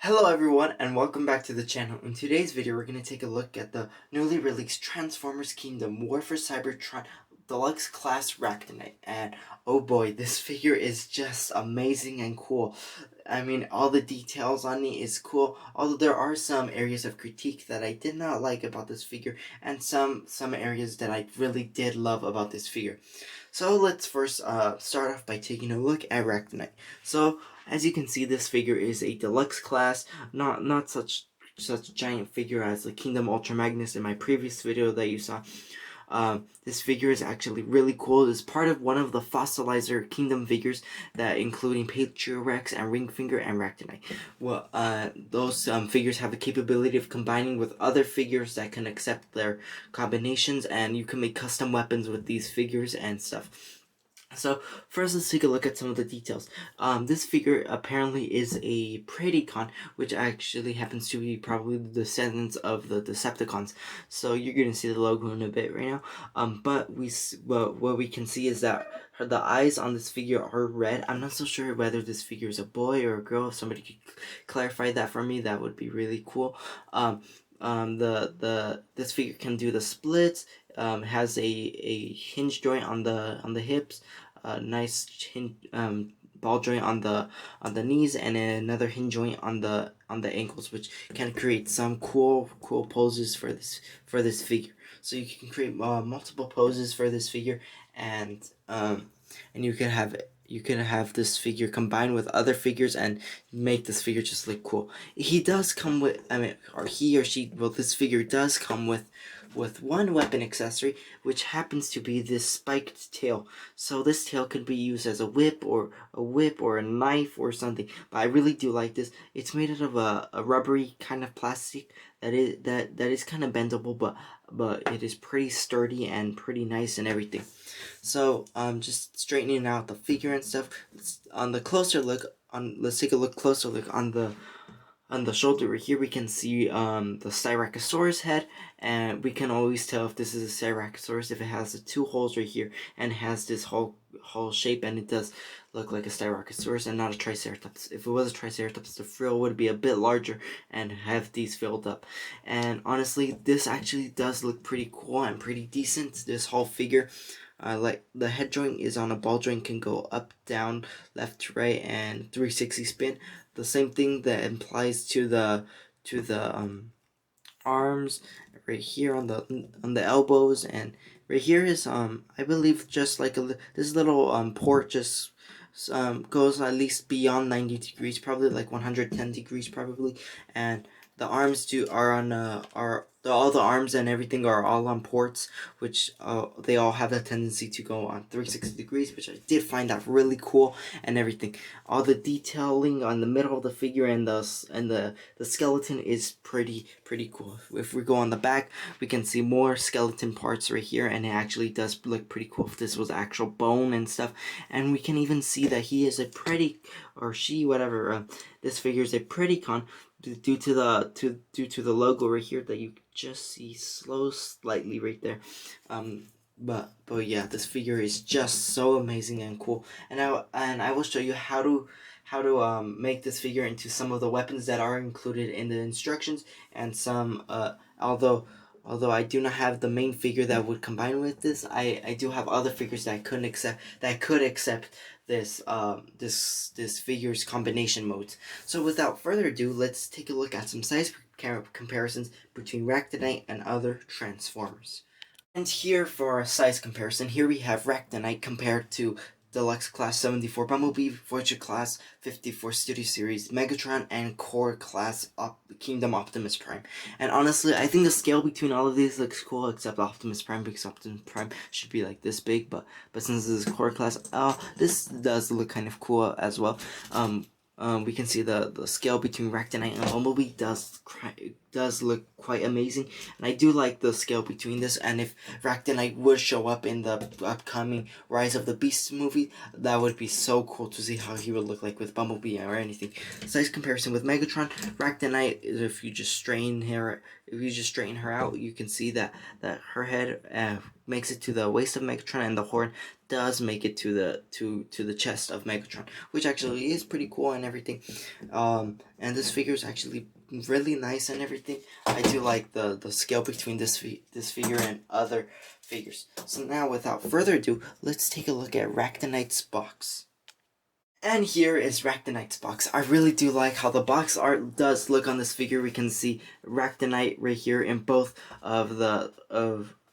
Hello everyone and welcome back to the channel. In today's video we're going to take a look at the newly released Transformers Kingdom War for Cybertron Deluxe Class Ractonite, and oh boy, this figure is just amazing and cool. I mean, all the details on it is cool, although there are some areas of critique that I did not like about this figure, and some areas that I really did love about this figure. So let's first start off by taking a look at Ractonite. So as you can see, this figure is a deluxe class, not such giant figure as the Kingdom Ultra Magnus in my previous video that you saw. This figure is actually really cool. It's part of one of the fossilizer Kingdom figures, that including Rex and Ringfinger and Ractonite. Well, those figures have the capability of combining with other figures that can accept their combinations, and you can make custom weapons with these figures and stuff. So first, let's take a look at some of the details. This figure apparently is a Predacon, which actually happens to be probably the descendants of the Decepticons. So you're gonna see the logo in a bit right now. But what we can see is that the eyes on this figure are red. I'm not so sure whether this figure is a boy or a girl. If somebody could clarify that for me, that would be really cool. This figure can do the splits. Has a hinge joint on the hips, nice ball joint on the knees, and another hinge joint on the ankles, which can create some cool poses for this figure. So you can create multiple poses for this figure, and you can have this figure combined with other figures and make this figure just look cool. He does come with, or he or she, well, this figure does come with one weapon accessory, which happens to be this spiked tail. So this tail could be used as a whip or a knife or something. But I really do like this. It's made out of a rubbery kind of plastic that is kind of bendable, but it is pretty sturdy and pretty nice and everything. So just straightening out the figure and stuff. Let's take a closer look on the shoulder. Right here we can see the Styracosaurus head, and we can always tell if this is a Styracosaurus if it has the two holes right here and has this whole shape, and it does look like a Styracosaurus and not a Triceratops. If it was a Triceratops, the frill would be a bit larger and have these filled up. And honestly, this actually does look pretty cool and pretty decent, this whole figure. Like the head joint is on a ball joint, can go up, down, left to right, and 360 spin. The same thing that applies to the arms right here on the elbows, and right here is I believe just like this little port just goes at least beyond 90 degrees, probably like 110 degrees probably, and the arms all the arms and everything are all on ports, which they all have a tendency to go on 360 degrees, which I did find that really cool and everything. All the detailing on the middle of the figure and the skeleton is pretty cool. If we go on the back, we can see more skeleton parts right here, and it actually does look pretty cool if this was actual bone and stuff. And we can even see that he is a or she, whatever. This figure is a Predacon due to the logo right here that you just see slightly right there. But yeah, this figure is just so amazing and cool, and I will show you how to make this figure into some of the weapons that are included in the instructions, and some although I do not have the main figure that would combine with this, I do have other figures that could accept this figure's combination modes. So without further ado, let's take a look at some size comparisons between Ractonite and other Transformers. And here for a size comparison, here we have Ractonite compared to Deluxe Class 74 Bumblebee, Voyager Class 54 Studio Series Megatron, and Core Class Kingdom Optimus Prime. And honestly, I think the scale between all of these looks cool, except Optimus Prime, because Optimus Prime should be like this big, but since this is Core Class, this does look kind of cool as well. We can see the scale between Ractonite and Bumblebee does look quite amazing, and I do like the scale between this. And if Ractonite would show up in the upcoming Rise of the Beasts movie, that would be so cool to see how he would look like with Bumblebee or anything. Size comparison with Megatron, Ractonite is, if you just straighten if you just straighten her out, you can see that her head makes it to the waist of Megatron, and the horn does make it to the chest of Megatron, which actually is pretty cool and everything. And this figure is actually really nice and everything. I do like the scale between this figure and other figures. So now, without further ado, let's take a look at Ractonite's box. And here is Ractonite's box. I really do like how the box art does look on this figure. We can see Ractonite right here in both of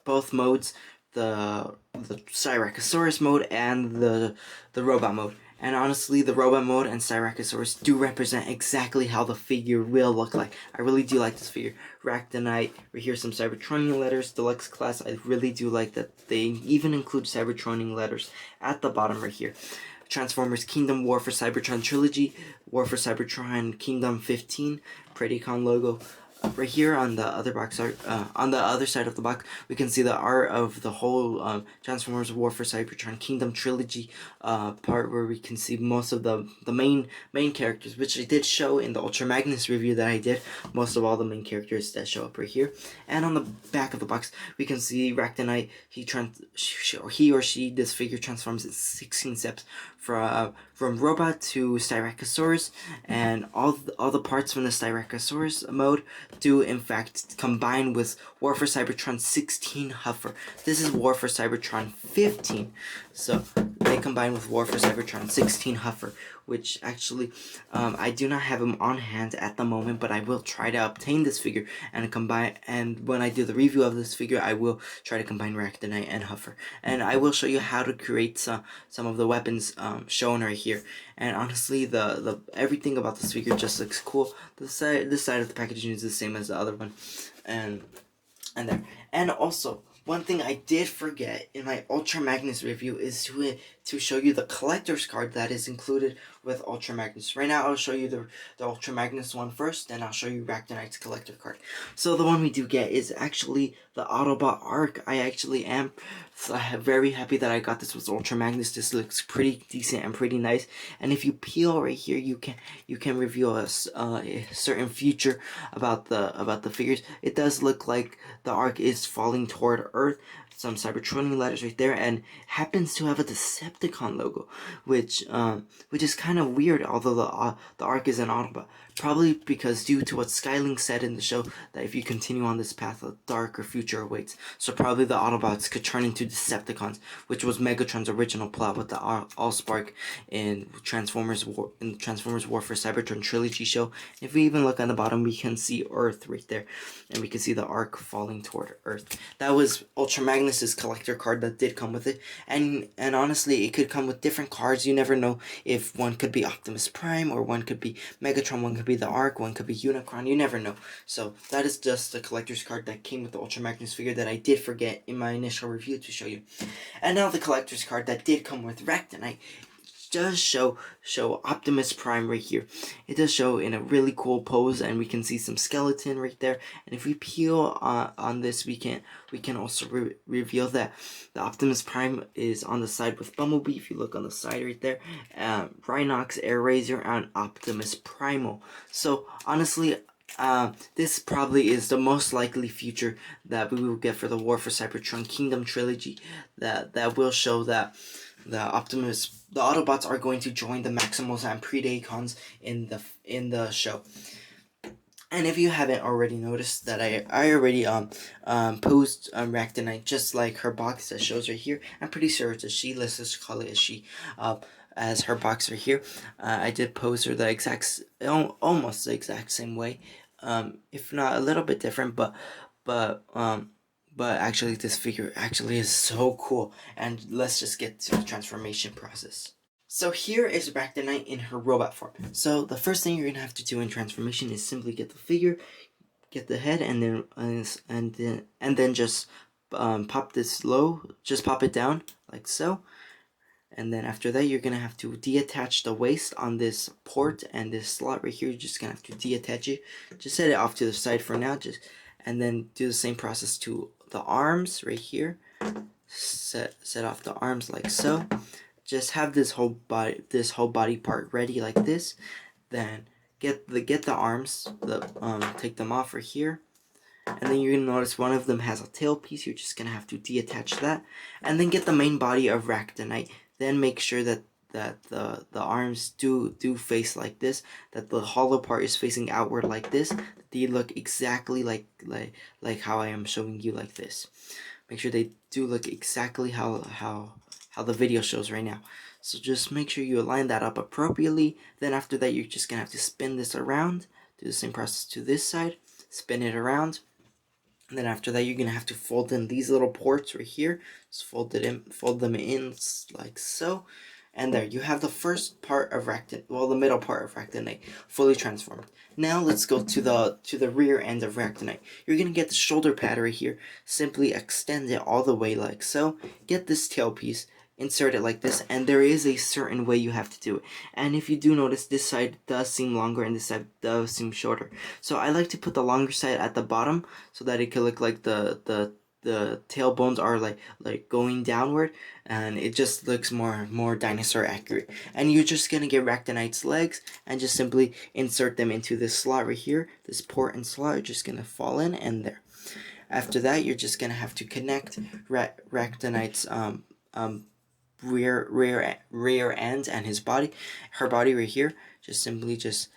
both modes, the Styracosaurus mode and the robot mode. And honestly, the robot mode and Styracosaurus do represent exactly how the figure will look like. I really do like this figure. Ractonite, right here some Cybertronian letters, Deluxe class. I really do like that they even include Cybertronian letters at the bottom right here. Transformers Kingdom War for Cybertron Trilogy, War for Cybertron Kingdom 15, Predacon logo. Right here on the other box art, on the other side of the box, we can see the art of the whole Transformers War for Cybertron Kingdom Trilogy part, where we can see most of the main characters, which I did show in the Ultra Magnus review that I did. Most of all the main characters that show up right here. And on the back of the box, we can see Ractonite. He or she, this figure transforms in 16 steps from robot to Styracosaurus, and all the parts from the Styracosaurus mode do in fact combine with War for Cybertron 16 Huffer. This is War for Cybertron 15, so they combine with War for Cybertron 16 Huffer, which actually I do not have him on hand at the moment, but I will try to obtain this figure and combine. And when I do the review of this figure, I will try to combine Ractonite and Huffer, and I will show you how to create some of the weapons shown right here. And honestly, the everything about this figure just looks cool. This side of the packaging is the same as the other one, and there. And also, one thing I did forget in my Ultra Magnus review is to show you the collector's card that is included with Ultra Magnus. Right now, I'll show you the Ultra Magnus one first, then I'll show you Ractonite's collector card. So the one we do get is actually the Autobot Arc. I actually am very happy that I got this with Ultra Magnus. This looks pretty decent and pretty nice. And if you peel right here, you can reveal a certain feature about the figures. It does look like the Arc is falling toward Earth. Some Cybertronian letters right there, and happens to have a Decepticon logo, which is kind of weird. Although the Arc is an Autobot, probably because due to what Skylink said in the show, that if you continue on this path, a darker future awaits. So probably the Autobots could turn into Decepticons, which was Megatron's original plot with the Allspark in Transformers War for Cybertron Trilogy show. If we even look on the bottom, we can see Earth right there, and we can see the Arc falling toward Earth. That was Ultra Magnus's collector card that did come with it, and honestly, it could come with different cards. You never know if one could be Optimus Prime, or one could be Megatron, one could be the Arc, one could be Unicron. You never know. So that is just the collector's card that came with the Ultra Magnus figure that I did forget in my initial review to show you. And now the collector's card that did come with Ractonite does show Optimus Prime right here. It does show in a really cool pose, and we can see some skeleton right there. And if we peel on this, we can also reveal that the Optimus Prime is on the side with Bumblebee. If you look on the side right there, Rhinox, Air Razor, and Optimus Primal. So honestly, this probably is the most likely future that we will get for the War for Cybertron Kingdom Trilogy. That will show that the Autobots are going to join the Maximals and Predacons in the show. And if you haven't already noticed that I already posed Ractonite just like her box that shows right here. I'm pretty sure it's a she. Let's just call it a she. As her box right here, I did pose her almost the exact same way, if not a little bit different, but actually this figure actually is so cool. And let's just get to the transformation process. So here is Ractonite in her robot form. So the first thing you're gonna have to do in transformation is simply get the figure, get the head, and then just pop this low, just pop it down like so. And then after that, you're gonna have to deattach the waist on this port and this slot right here. You're just gonna have to deattach it. Just set it off to the side for now. And then do the same process to the arms right here. Set off the arms like so. Just have this whole body part ready like this. Then get the arms. Take them off right here. and then you're gonna notice one of them has a tail piece. You're just gonna have to deattach that, and then get the main body of Ractonite. Then make sure that the arms do face like this, that the hollow part is facing outward like this. They look exactly like how I am showing you like this. Make sure they do look exactly how the video shows right now. So just make sure you align that up appropriately. Then after that, you're just gonna have to spin this around. Do the same process to this side. Spin it around. And then after that, you're gonna have to fold in these little ports right here. Just fold them in like so. And there, you have the first part of the middle part of Ractonite fully transformed. Now let's go to the rear end of Ractonite. You're gonna get the shoulder pad right here. Simply extend it all the way like so. Get this tail piece, insert it like this, and there is a certain way you have to do it. And if you do notice, this side does seem longer and this side does seem shorter. So I like to put the longer side at the bottom so that it could look like the tailbones are like going downward, and it just looks more dinosaur accurate. And you're just gonna get Ractonite's legs and just simply insert them into this slot right here. This port and slot are just gonna fall in, and there. After that, you're just gonna have to connect Ractonite's rear end and her body right here. Just simply just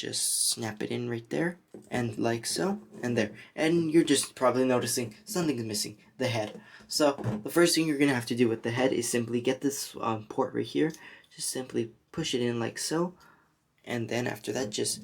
snap it in right there, and like so, and there. And you're just probably noticing something is missing, the head. So the first thing you're gonna have to do with the head is simply get this port right here. Just simply push it in like so, and then after that, just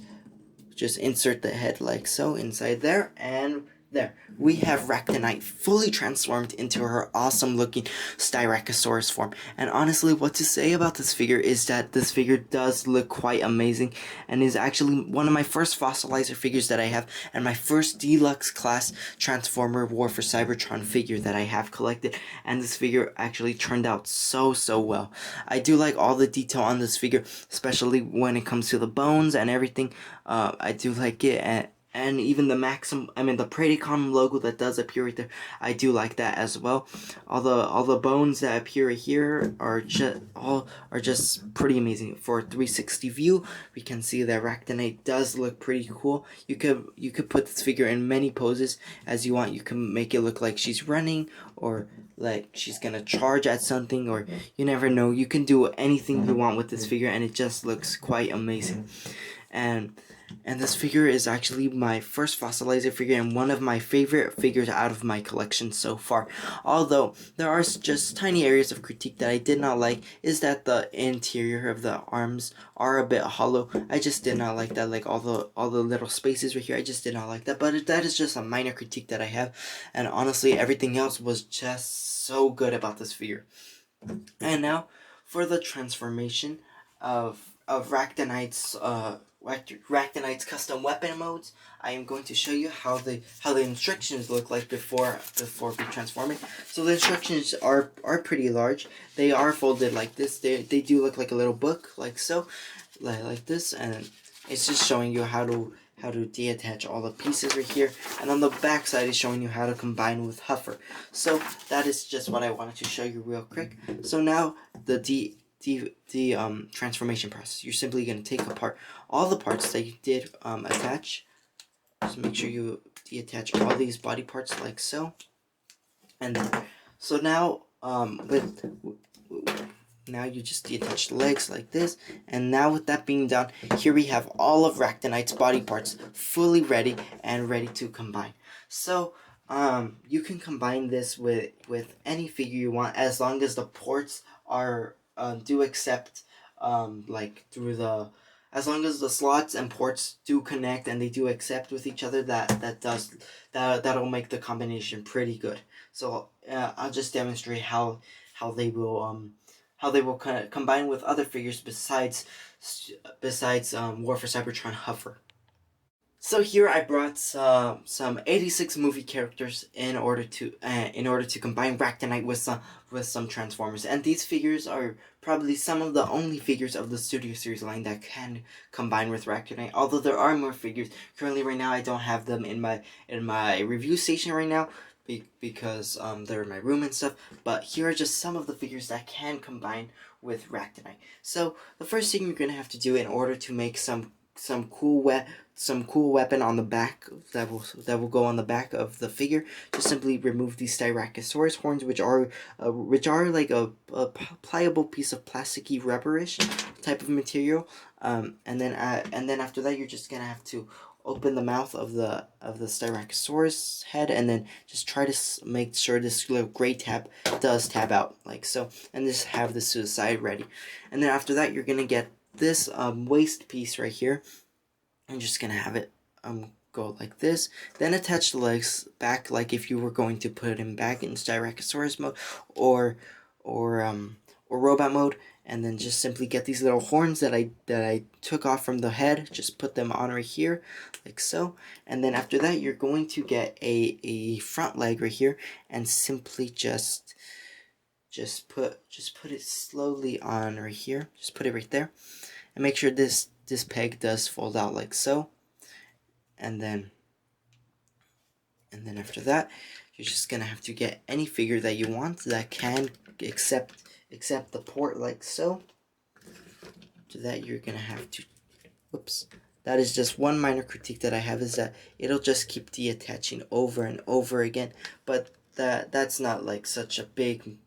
insert the head like so inside there, and there. We have Ractonite fully transformed into her awesome looking Styracosaurus form. And honestly, what to say about this figure is that this figure does look quite amazing, and is actually one of my first fossilizer figures that I have, and my first deluxe class Transformer War for Cybertron figure that I have collected. And this figure actually turned out so well. I do like all the detail on this figure, especially when it comes to the bones and everything. I do like it, and even the the Predacon logo that does appear right there, I do like that as well. All the bones that appear here are just pretty amazing. For a 360 view, we can see that Ractonite does look pretty cool. You could put this figure in many poses as you want. You can make it look like she's running, or like she's gonna charge at something, or you never know. You can do anything you want with this figure, and it just looks quite amazing. And this figure is actually my first fossilizer figure and one of my favorite figures out of my collection so far. Although there are just tiny areas of critique that I did not like, is that the interior of the arms are a bit hollow. I just did not like that, like all the little spaces right here. I just did not like that, but that is just a minor critique that I have. And honestly, everything else was just so good about this figure. And now for the transformation of Ractonite's custom weapon modes. I am going to show you how the instructions look like before we transform it. So the instructions are pretty large. They are folded like this. They do look like a little book, like so, like this, and it's just showing you how to deattach all the pieces right here, and on the back side is showing you how to combine with Huffer. So that is just what I wanted to show you real quick. So now the transformation process. You're simply going to take apart all the parts that you did attach. Just make sure you deattach all these body parts like so. And then, so now now you just deattach the legs like this. And now with that being done, here we have all of Ractonite's body parts fully ready to combine. So you can combine this with any figure you want, as long as the ports are do accept as long as the slots and ports do connect and they do accept with each other, that'll make the combination pretty good. So I'll just demonstrate how they will combine with other figures besides War for Cybertron Huffer. So here I brought some 86 movie characters in order to combine Ractonite with some Transformers, and these figures are probably some of the only figures of the Studio Series line that can combine with Ractonite. Although there are more figures currently right now, I don't have them in my review station right now because they're in my room and stuff. But here are just some of the figures that can combine with Ractonite. So the first thing you're gonna have to do in order to make some cool some cool weapon on the back that will go on the back of the figure, just simply remove these Styracosaurus horns, which are like a pliable piece of plasticky rubberish type of material. And then after that, you're just gonna have to open the mouth of the Styracosaurus head, and then just try to make sure this little gray tab does tab out like so, and just have this to the side ready. And then after that, you're gonna get this waist piece right here. I'm just gonna have it go like this. Then attach the legs back, like if you were going to put him back in Styracosaurus mode or robot mode. And then just simply get these little horns that I took off from the head, just put them on right here, like so. And then after that, you're going to get a front leg right here, and simply just put it slowly on right here. Just put it right there, and make sure this peg does fold out like so. And then after that, you're just gonna have to get any figure that you want that can accept the port like so. To that, you're gonna have to, whoops, that is just one minor critique that I have, is that it'll just keep deattaching over and over again, but that's not like such a big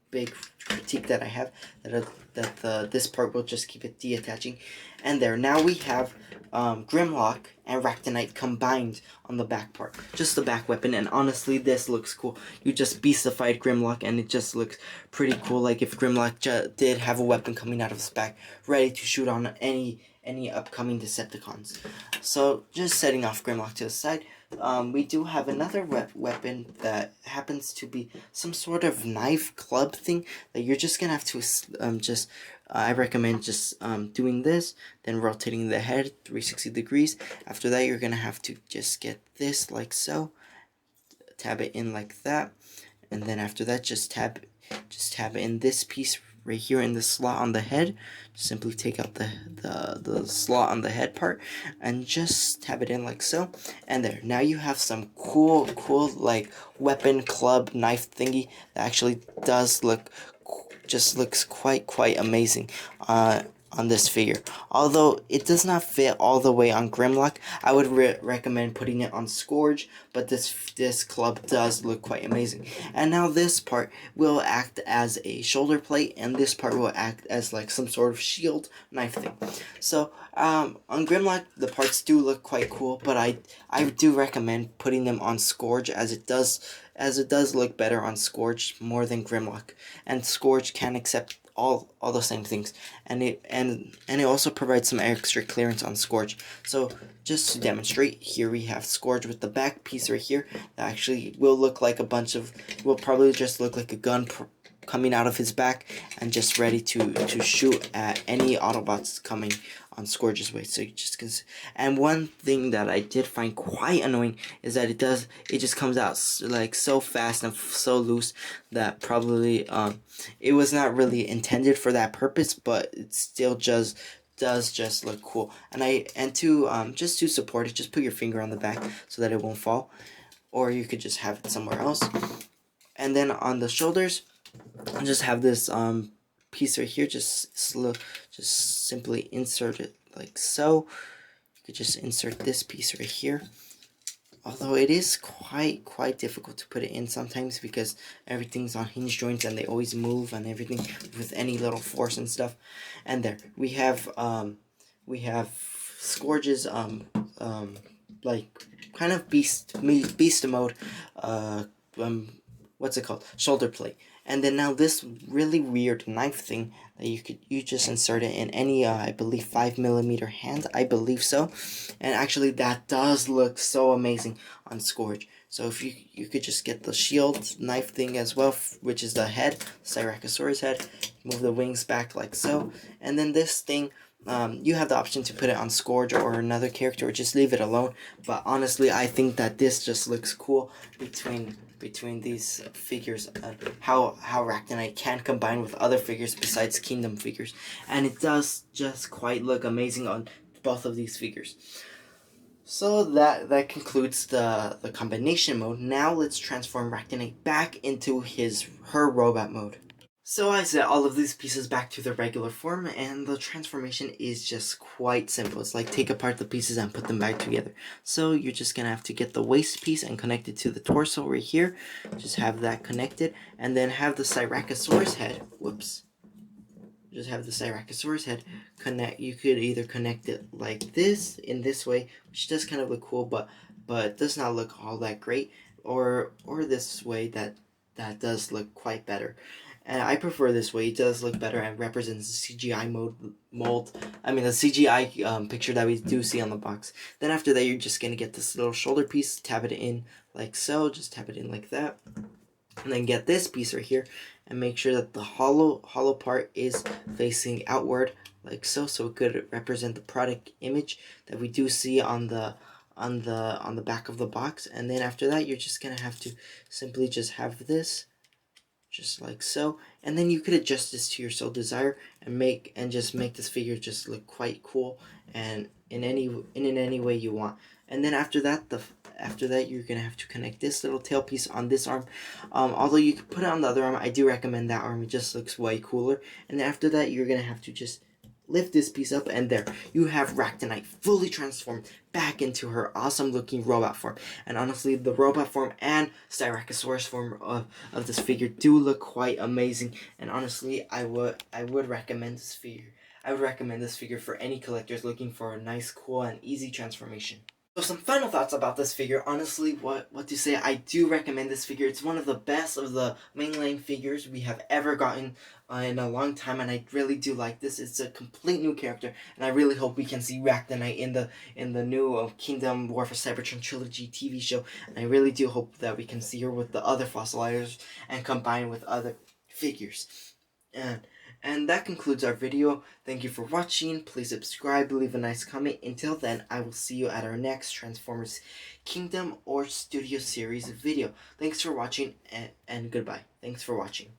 critique that I have, that this part will just keep it deattaching. And there, now we have Grimlock and Ractonite combined on the back part, just the back weapon. And honestly, this looks cool. You just beastified Grimlock, and it just looks pretty cool, like if Grimlock did have a weapon coming out of his back, ready to shoot on any upcoming Decepticons. So just setting off Grimlock to the side, we do have another weapon that happens to be some sort of knife club thing that you're just gonna have to I recommend just doing this, then rotating the head 360 degrees. After that, you're gonna have to just get this like so, tab it in like that, and then after that, just tab in this piece right here in the slot on the head. Just simply take out the slot on the head part and just tab it in like so. And there, now you have some cool like weapon club knife thingy that actually does look, just looks quite amazing on this figure. Although it does not fit all the way on Grimlock, I would recommend putting it on Scourge, but this club does look quite amazing. And now this part will act as a shoulder plate, and this part will act as like some sort of shield knife thing. So on Grimlock, the parts do look quite cool, but I do recommend putting them on Scourge, as it does look better on Scourge more than Grimlock, and Scourge can accept all the same things, and it also provides some extra clearance on Scourge. So just to demonstrate, here we have Scourge with the back piece right here that actually will look like will probably just look like a gun coming out of his back, and just ready to shoot at any Autobots coming on Scourge's way. So you just and one thing that I did find quite annoying is that it just comes out like so fast and so loose that probably it was not really intended for that purpose, but it still does just look cool. And just to support it, just put your finger on the back so that it won't fall, or you could just have it somewhere else. And then on the shoulders, I just have this piece right here, just simply insert it like so. You could just insert this piece right here, although it is quite difficult to put it in sometimes because everything's on hinge joints and they always move and everything with any little force and stuff. And there we have Scourge's like kind of beast mode what's it called, shoulder plate. And then now this really weird knife thing that you just insert it in any I believe 5mm hand, I believe so. And actually that does look so amazing on Scourge. So if you could just get the shield knife thing as well, which is the head, Styracosaurus head, move the wings back like so, and then this thing, you have the option to put it on Scourge or another character, or just leave it alone. But honestly, I think that this just looks cool between these figures, how Ractonite can combine with other figures besides Kingdom figures, and it does just quite look amazing on both of these figures. So that concludes the combination mode. Now let's transform Ractonite back into her robot mode. So I set all of these pieces back to their regular form, and the transformation is just quite simple. It's like take apart the pieces and put them back together. So you're just gonna have to get the waist piece and connect it to the torso right here. Just have that connected, and then have the Syrachosaurus head. Whoops. Just have the Syrachosaurus head connect. You could either connect it like this, in this way, which does kind of look cool, but does not look all that great, or this way that does look quite better. And I prefer this way. It does look better and represents the CGI mold. I mean, the CGI picture that we do see on the box. Then after that, you're just going to get this little shoulder piece, tab it in like so. Just tab it in like that. And then get this piece right here and make sure that the hollow part is facing outward like so. So it could represent the product image that we do see on the back of the box. And then after that, you're just going to have to simply just have this just like so, and then you could adjust this to your sole desire and just make this figure just look quite cool and in any way you want. And then after that you're gonna have to connect this little tail piece on this arm. Although you could put it on the other arm, I do recommend that arm. It just looks way cooler. And then after that, you're gonna have to just lift this piece up, and there you have Ractonite fully transformed back into her awesome looking robot form. And honestly, the robot form and Styracosaurus form of this figure do look quite amazing. And honestly, I would recommend this figure. I would recommend this figure for any collectors looking for a nice, cool, and easy transformation. So some final thoughts about this figure. Honestly, what to say, I do recommend this figure. It's one of the best of the mainline figures we have ever gotten in a long time, and I really do like this. It's a complete new character, and I really hope we can see Ractonite in the new Kingdom War for Cybertron Trilogy TV show, and I really do hope that we can see her with the other fossilizers and combine with other figures. And that concludes our video. Thank you for watching. Please subscribe, leave a nice comment. Until then, I will see you at our next Transformers Kingdom or Studio Series video. Thanks for watching, and goodbye. Thanks for watching.